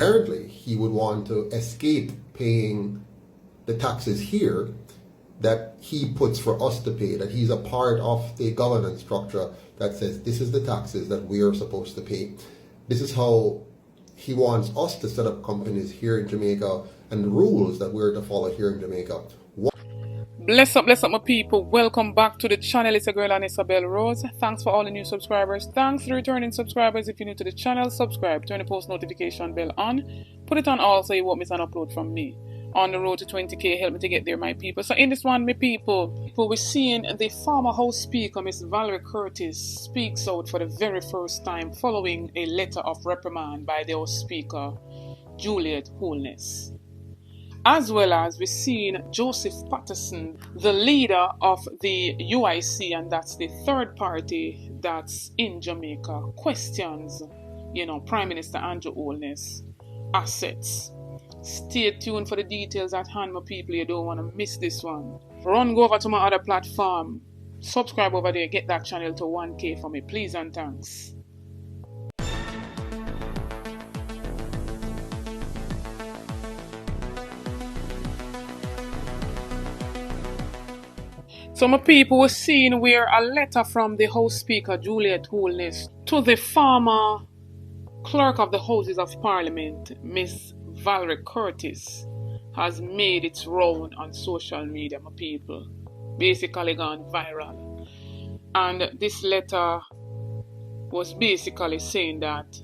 apparently he would want to escape paying the taxes here that he puts for us to pay, that he's a part of the governance structure that says this is the taxes that we are supposed to pay. This is how he wants us to set up companies here in Jamaica and the rules that we're to follow here in Jamaica. Bless up my people. Welcome back to the channel. It's a girl and Isabel Rose. Thanks for all the new subscribers. Thanks to returning subscribers. If you're new to the channel, subscribe. Turn the post notification bell on. Put it on all so you won't miss an upload from me. On the road to 20k, help me to get there, my people. So in this one, my people, we're seeing the former House Speaker, Miss Valerie Curtis, speaks out for the very first time following a letter of reprimand by the House Speaker, Juliet, Holness. As well as we're seeing Joseph Patterson, the leader of the UIC, and that's the third party that's in Jamaica, questions, Prime Minister Andrew Holness assets. Stay tuned for the details at hand, my people. You don't want to miss this one. Run, go over to my other platform. Subscribe over there. Get that channel to 1K for me, please and thanks. So my people, were seeing where a letter from the House Speaker, Juliet Holness, to the former Clerk of the Houses of Parliament, Miss Valerie Curtis, has made its round on social media, my people. Basically gone viral. And this letter was basically saying that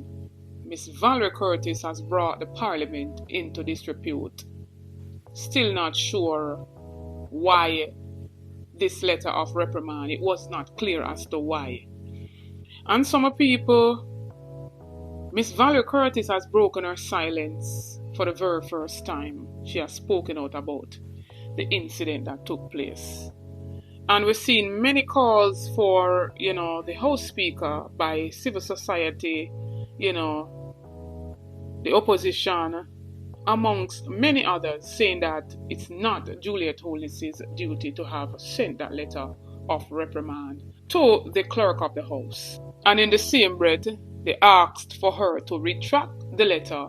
Miss Valerie Curtis has brought the Parliament into disrepute. Still not sure why this letter of reprimand. It was not clear as to why. And some people, Miss Valerie Curtis has broken her silence for the very first time. She has spoken out about the incident that took place. And we're seeing many calls for, the House Speaker by civil society, the opposition, amongst many others, saying that it's not Juliet Holness's duty to have sent that letter of reprimand to the Clerk of the House. And in the same breath, they asked for her to retract the letter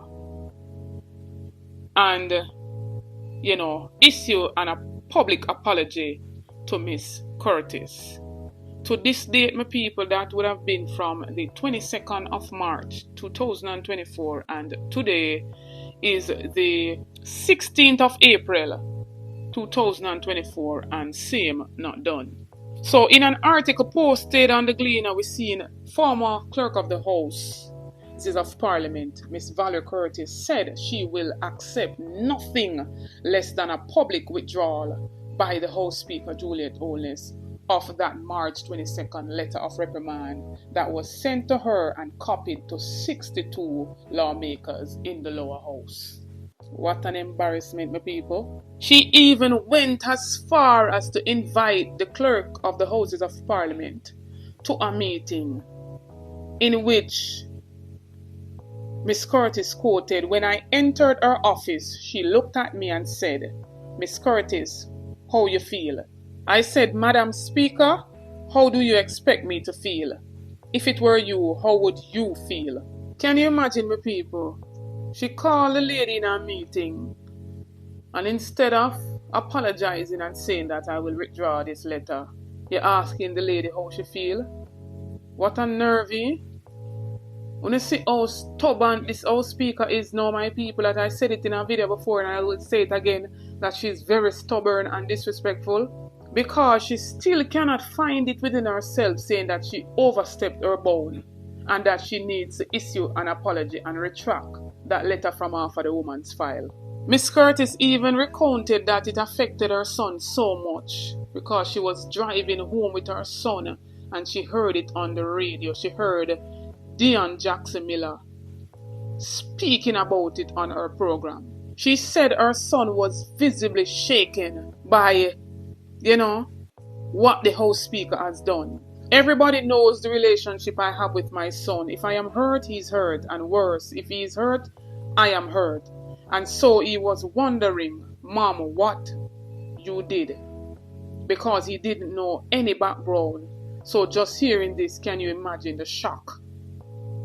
and, issue a public apology to Miss Curtis. To this date, my people, that would have been from the 22nd of March 2024, and today is the 16th of April 2024, and same not done. So in an article posted on the Gleaner, we're seeing former Clerk of the House of Parliament, Miss Valerie Curtis, said she will accept nothing less than a public withdrawal by the House Speaker Juliet Holness of that March 22nd letter of reprimand that was sent to her and copied to 62 lawmakers in the lower house. What an embarrassment, my people. She even went as far as to invite the Clerk of the Houses of Parliament to a meeting in which Miss Curtis quoted, "When I entered her office, she looked at me and said, 'Miss Curtis, how you feel?' I said, 'Madam Speaker, how do you expect me to feel? If it were you, how would you feel?'" Can you imagine, my people? She called the lady in a meeting, and instead of apologizing and saying that I will withdraw this letter, you're asking the lady how she feel? What a nervy. When you see how stubborn this House Speaker is now, my people, that I said it in a video before and I will say it again, that she's very stubborn and disrespectful, because she still cannot find it within herself saying that she overstepped her bound and that she needs to issue an apology and retract that letter from off of the woman's file. Miss Curtis even recounted that it affected her son so much because she was driving home with her son and she heard it on the radio. She heard Dion Jackson Miller speaking about it on her program. She said her son was visibly shaken by, what the House Speaker has done. Everybody knows the relationship I have with my son. If I am hurt, he's hurt. And worse, if he is hurt, I am hurt. And so he was wondering, Mom, what you did? Because he didn't know any background. So just hearing this, can you imagine the shock?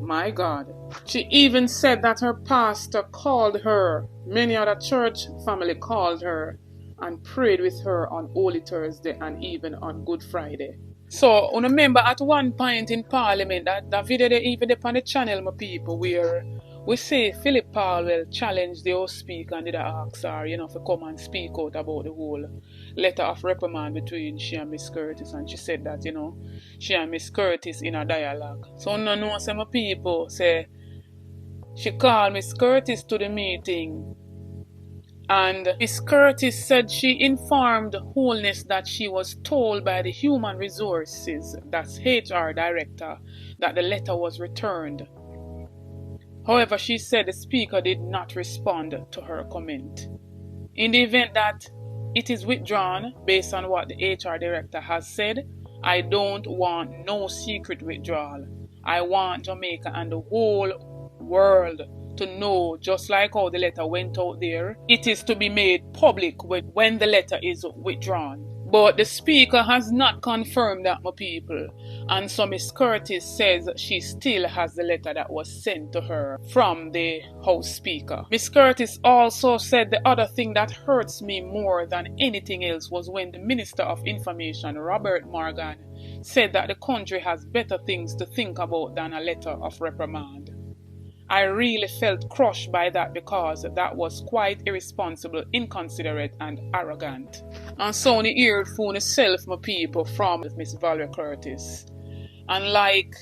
My God. She even said that her pastor called her. Many other church family called her and prayed with her on Holy Thursday and even on Good Friday. So, I remember at one point in Parliament, that video they even up on the channel, my people, where we say Philip Powell challenged the House Speaker and did ask her, to come and speak out about the whole letter of reprimand between she and Miss Curtis. And she said that, she and Miss Curtis in a dialogue. So, no know some people say she called Miss Curtis to the meeting. And Miss Curtis said she informed Holness that she was told by the Human Resources, that's HR Director, that the letter was returned. However, she said the speaker did not respond to her comment. In the event that it is withdrawn based on what the HR Director has said, I don't want no secret withdrawal. I want Jamaica and the whole world to know, just like how the letter went out there, it is to be made public when the letter is withdrawn. But the speaker has not confirmed that, my people. And so Miss Curtis says she still has the letter that was sent to her from the House Speaker. Miss Curtis also said the other thing that hurts me more than anything else was when the Minister of Information, Robert Morgan, said that the country has better things to think about than a letter of reprimand. I really felt crushed by that because that was quite irresponsible, inconsiderate and arrogant. And so I heard for myself, my people, from Miss Valerie Curtis. And like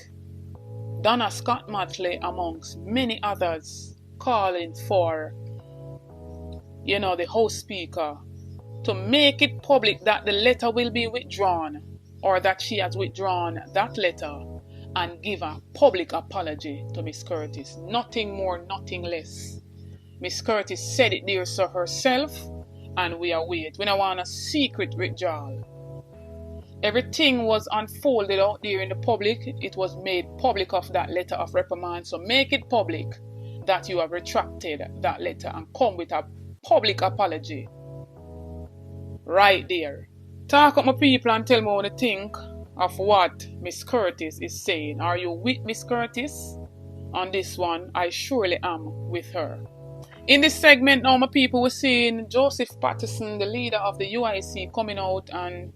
Donna Scott Matley amongst many others calling for, the House Speaker to make it public that the letter will be withdrawn or that she has withdrawn that letter and give a public apology to Miss Curtis. Nothing more, nothing less. Miss Curtis said it there so herself, and we await. We don't want a secret withdrawal. Everything was unfolded out there in the public. It was made public of that letter of reprimand. So make it public that you have retracted that letter and come with a public apology. Right there. Talk up my people and tell me what you think of what Miss Curtis is saying. Are you with Miss Curtis? On this one, I surely am with her. In this segment now, my people, we're seeing Joseph Patterson, the leader of the UIC, coming out and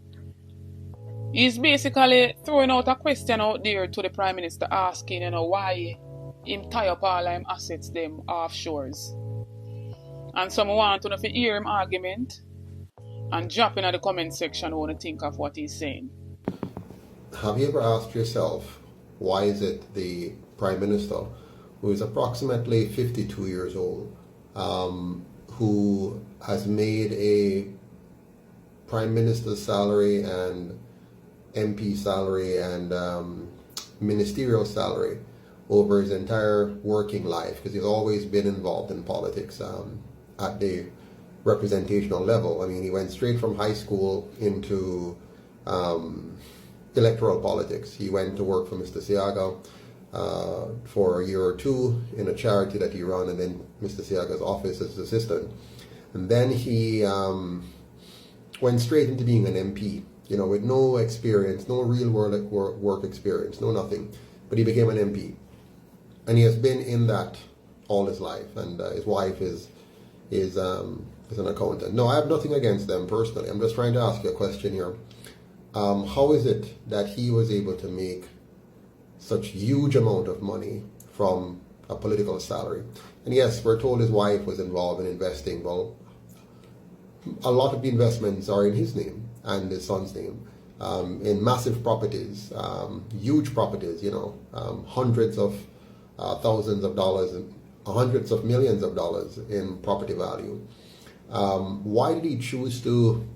he's basically throwing out a question out there to the Prime Minister asking, why him tie up all him assets them offshores. And some want to hear him argument and drop in the comment section what you think of what he's saying. Have you ever asked yourself, why is it the Prime Minister, who is approximately 52 years old, who has made a Prime Minister's salary and MP salary and ministerial salary over his entire working life, because he's always been involved in politics at the representational level. I mean, he went straight from high school into electoral politics. He went to work for Mr. Siaga for a year or two in a charity that he ran, and then Mr. Siaga's office as assistant. And then he went straight into being an MP, with no experience, no real work experience, no nothing. But he became an MP. And he has been in that all his life. And his wife is an accountant. No, I have nothing against them personally. I'm just trying to ask you a question here. How is it that he was able to make such huge amount of money from a political salary? And yes, we're told his wife was involved in investing. Well, a lot of the investments are in his name and his son's name, in massive properties, huge properties, hundreds of thousands of dollars and hundreds of millions of dollars in property value. Why did he choose to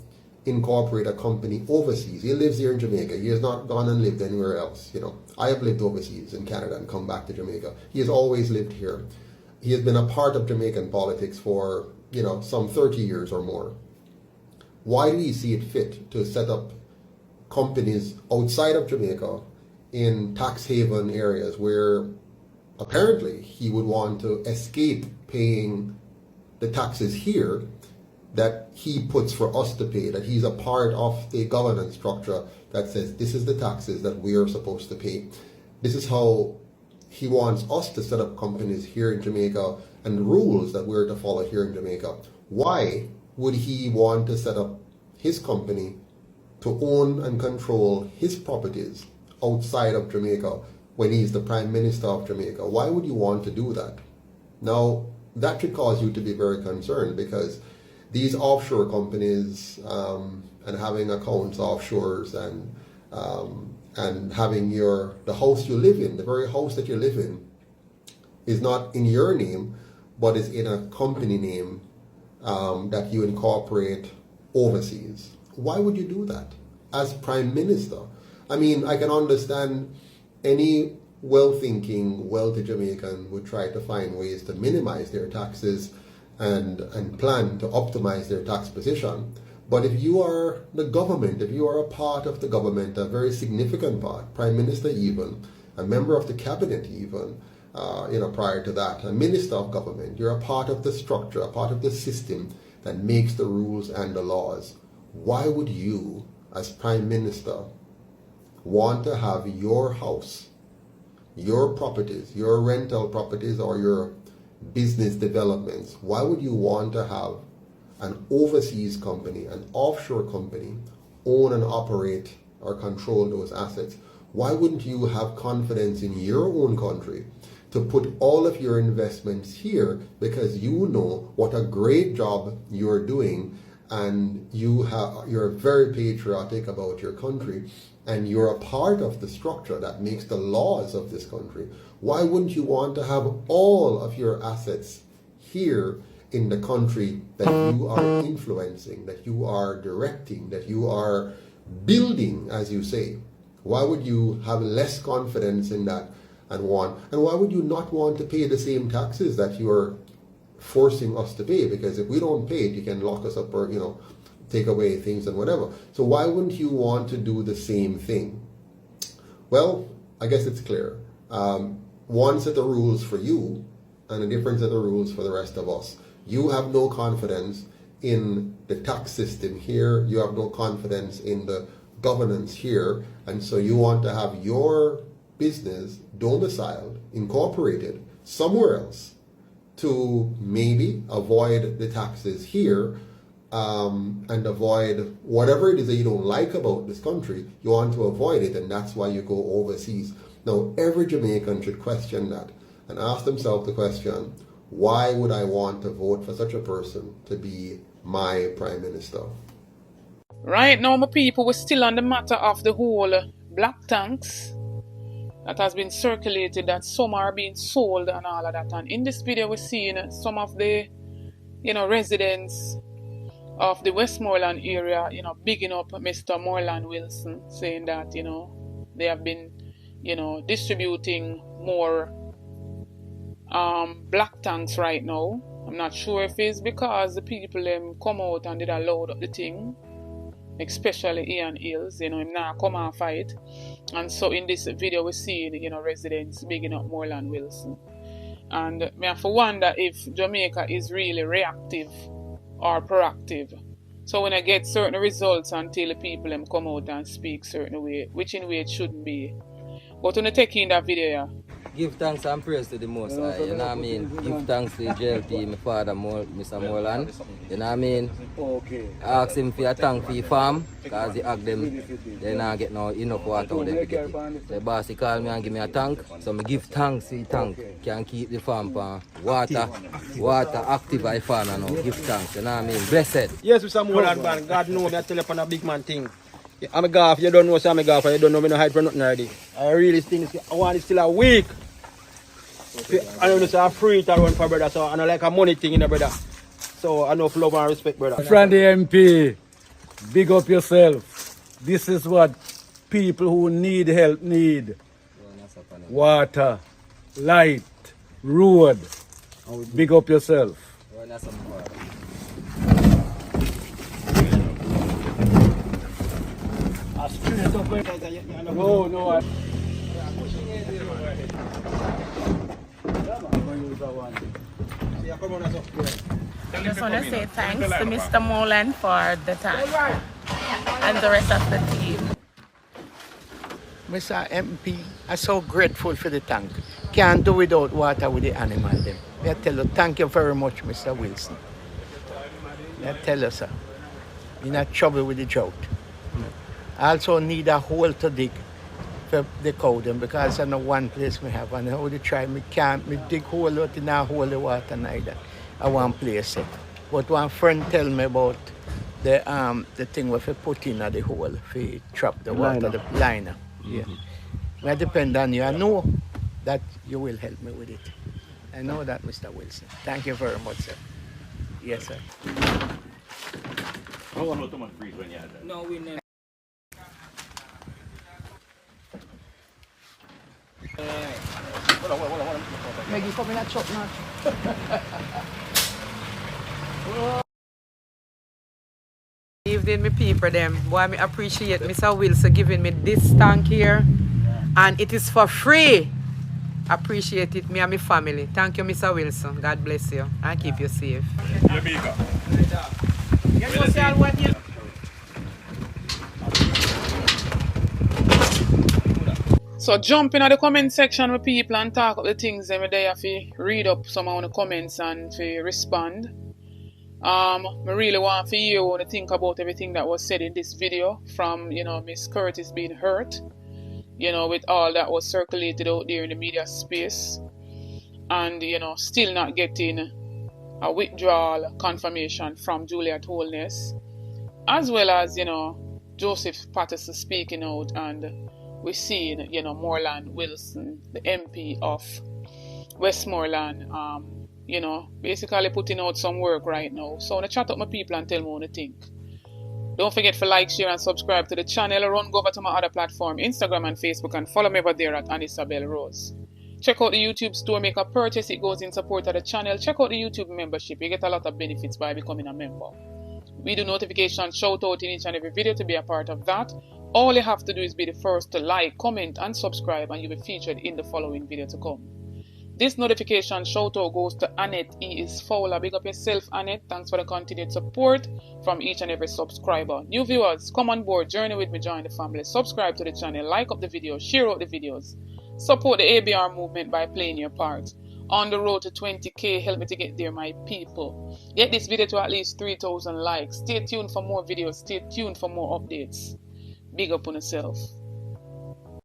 incorporate a company overseas? He lives here in Jamaica. He has not gone and lived anywhere else. I have lived overseas in Canada and come back to Jamaica. He has always lived here. He has been a part of Jamaican politics for, some 30 years or more. Why did he see it fit to set up companies outside of Jamaica in tax haven areas where apparently he would want to escape paying the taxes here that he puts for us to pay, that he's a part of the governance structure that says this is the taxes that we are supposed to pay. This is how he wants us to set up companies here in Jamaica and rules that we're to follow here in Jamaica. Why would he want to set up his company to own and control his properties outside of Jamaica when he's the Prime Minister of Jamaica? Why would you want to do that? Now, that should cause you to be very concerned, because these offshore companies and having accounts offshores and having the house you live in, the very house that you live in, is not in your name, but is in a company name that you incorporate overseas. Why would you do that as Prime Minister? I mean, I can understand any well-thinking, wealthy Jamaican would try to find ways to minimize their taxes and plan to optimize their tax position. But if you are the government, if you are a part of the government, a very significant part, Prime Minister even, a member of the cabinet even, prior to that, a minister of government, you're a part of the structure, a part of the system that makes the rules and the laws. Why would you, as Prime Minister, want to have your house, your properties, your rental properties, or your business developments, why would you want to have an overseas company, an offshore company, own and operate or control those assets? Why wouldn't you have confidence in your own country to put all of your investments here, because you know what a great job you're doing, and you're very patriotic about your country, and you're a part of the structure that makes the laws of this country? Why wouldn't you want to have all of your assets here in the country that you are influencing, that you are directing, that you are building, as you say? Why would you have less confidence in that and why would you not want to pay the same taxes that you are forcing us to pay? Because if we don't pay it, you can lock us up or, take away things and whatever. So why wouldn't you want to do the same thing? Well, I guess it's clear. One set of rules for you and a different set of rules for the rest of us. You have no confidence in the tax system here. You have no confidence in the governance here. And so you want to have your business domiciled, incorporated somewhere else to maybe avoid the taxes here and avoid whatever it is that you don't like about this country. You want to avoid it, and that's why you go overseas. Now, every Jamaican should question that and ask themselves the question, why would I want to vote for such a person to be my Prime Minister? Right now, my people, we're still on the matter of the whole black tanks that has been circulated, that some are being sold and all of that. And in this video, we're seeing some of the, residents of the Westmoreland area, bigging up Mr. Morland Wilson, saying that, they have been, distributing more black tanks right now. I'm not sure if it's because the people come out and did a load up the thing, especially Ian Hills, him now come and fight. And so in this video we're seeing, residents bigging up Morland Wilson. And I have to wonder if Jamaica is really reactive or proactive. So when I get certain results until the people come out and speak certain way, which in way it shouldn't be. But when I take in that video, yeah. Give thanks and praise to the Most High, you know what I mean? Give thanks to the JLT, my father, Mr. Morland, you know what I mean? Ask him for a tank for your farm, because he asked them, they not get enough water out there to get it. The boss, he called me and give me a tank, so I give thanks to the tank, can keep the farm for water active by farm and now, give thanks, you know what I mean? Blessed. Yes, Mr. Morland, man, God knows me, I tell you upon a big man thing. I'm a golf, you don't know, so I'm a golfer, you don't know me no hide for nothing already. I really think I want it still a week. I don't know, so I'm free to run for brother, so I don't like a money thing in the brother. So I know love and respect, brother. Friend the MP, big up yourself. This is what people who need help need. Water, light, road. Big up yourself. No. I just want to say thanks to Mr. Morland for the tank and the rest of the team. Mr. MP, I'm so grateful for the tank. can't do without water with the animal them. I tell you, thank you very much, Mr. Wilson. I tell you, sir, you're not trouble with the drought. I also need a hole to dig for the cow them because I know one place we have and how they try me can't me dig hole out in a hole the water neither. I one place it. But one friend tell me about the thing where we put in at the hole for trap the water, the liner. Yeah. I depend on you. I know that you will help me with it. I know that, Mr. Wilson. Thank you very much, sir. Yes, sir. No, we never. Maggie, come in a chop now. Evening, me people them. Boy, me appreciate Mr. Wilson giving me this tank here. And it is for free. Appreciate it, me and my family. Thank you, Mr. Wilson. God bless you and keep you safe. Jamaica. So jump in the comment section with people and talk up the things them there if you read up some of the comments and if you respond. I really want for you to think about everything that was said in this video from, Miss Curtis being hurt, with all that was circulated out there in the media space and, still not getting a withdrawal confirmation from Juliet Holness, as well as, Joseph Patterson speaking out and we're seeing, Morland Wilson, the MP of Westmoreland, basically putting out some work right now. So I'm going to chat up my people and tell me what they think. Don't forget to like, share and subscribe to the channel. Run go over to my other platform, Instagram and Facebook, and follow me over there at Anisabel Rose. Check out the YouTube store, make a purchase, it goes in support of the channel. Check out the YouTube membership, you get a lot of benefits by becoming a member. We do notifications, shout out in each and every video to be a part of that. All you have to do is be the first to like, comment and subscribe and you'll be featured in the following video to come. This notification shout out goes to Annette E. is Fowler. Big up yourself, Annette. Thanks for the continued support from each and every subscriber. New viewers, come on board, journey with me, join the family. Subscribe to the channel, like up the videos, share out the videos. Support the ABR movement by playing your part. On the road to 20k, help me to get there, my people. Get this video to at least 3,000 likes. Stay tuned for more videos. Stay tuned for more updates. Big up on yourself.